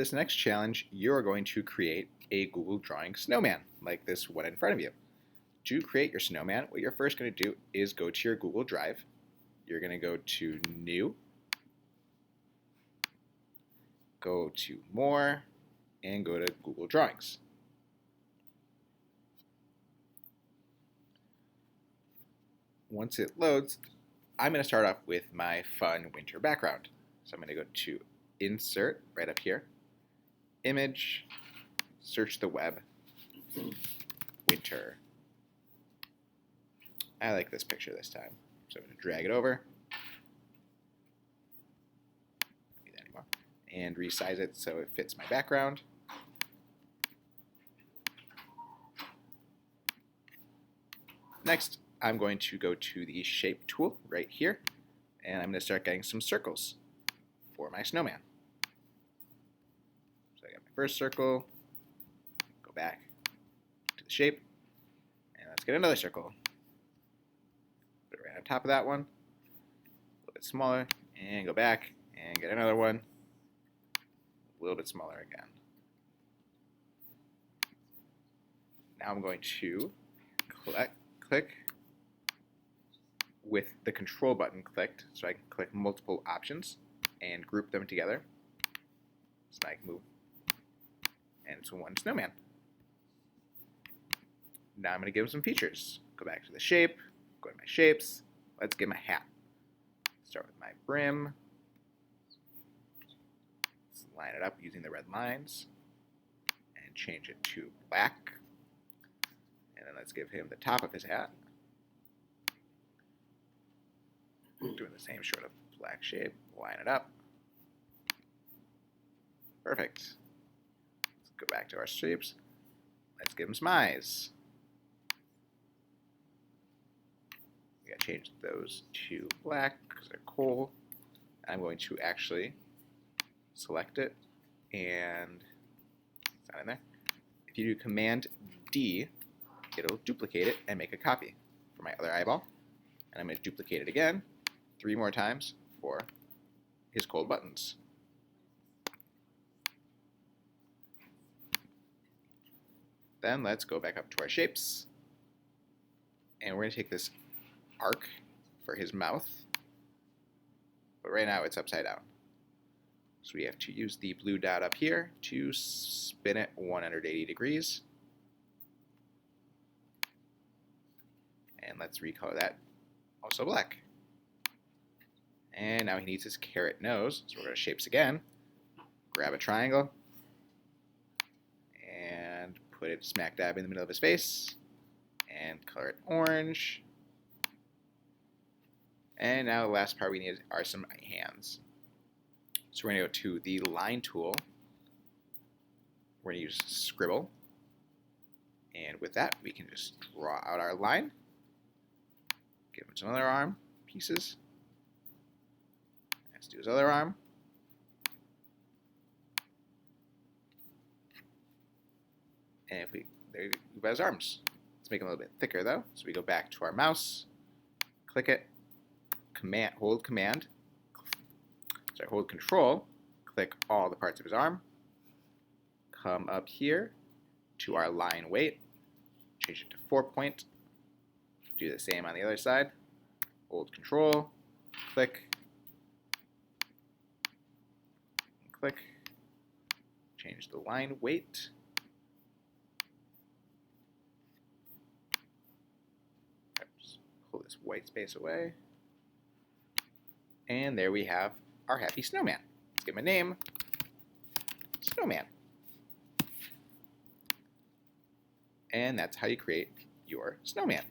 This next challenge, you're going to create a Google Drawing snowman, like this one in front of you. To create your snowman, what you're first going to do is go to your Google Drive. You're going to go to New, go to More, and go to Google Drawings. Once it loads, I'm going to start off with my fun winter background. So I'm going to go to Insert right up here, Image, search the web, winter. I like this picture this time, so I'm going to drag it over, don't need that anymore, and resize it so it fits my background. Next, I'm going to go to the Shape tool right here, and I'm going to start getting some circles for my snowman. So I got my first circle, go back to the shape, and let's get another circle. Put it right on top of that one, a little bit smaller, and go back and get another one, a little bit smaller again. Now I'm going to click with the control button clicked, so I can click multiple options and group them together. So I can move into one snowman. Now I'm going to give him some features. Go back to the shape, go to my shapes. Let's give him a hat. Start with my brim. Let's line it up using the red lines and change it to black. And then let's give him the top of his hat. Doing the same sort of black shape, line it up. Perfect. Let's go back to our shapes. Let's give him some eyes. We gotta change those to black because they're coal. I'm going to actually select it, and it's not in there. If you do Command D, it'll duplicate it and make a copy for my other eyeball. And I'm going to duplicate it again 3 more times for his cold buttons. Then let's go back up to our shapes, and we're going to take this arc for his mouth, but right now it's upside down. So we have to use the blue dot up here to spin it 180 degrees. And let's recolor that also black. And now he needs his carrot nose, so we're going to shapes again. Grab a triangle and put it smack dab in the middle of his face and color it orange. And now the last part we need are some hands. So we're going to go to the line tool. We're going to use scribble. And with that, we can just draw out our line. Give him some other arm pieces. Let's do his other arm. And if there we've got his arms. Let's make them a little bit thicker though. So we go back to our mouse, click it, hold Control, click all the parts of his arm, come up here to our line weight, change it to 4 point, do the same on the other side, hold Control, click, click, change the line weight, oops, pull this white space away, and there we have our happy snowman. Let's give him a name, Snowman. And that's how you create your snowman.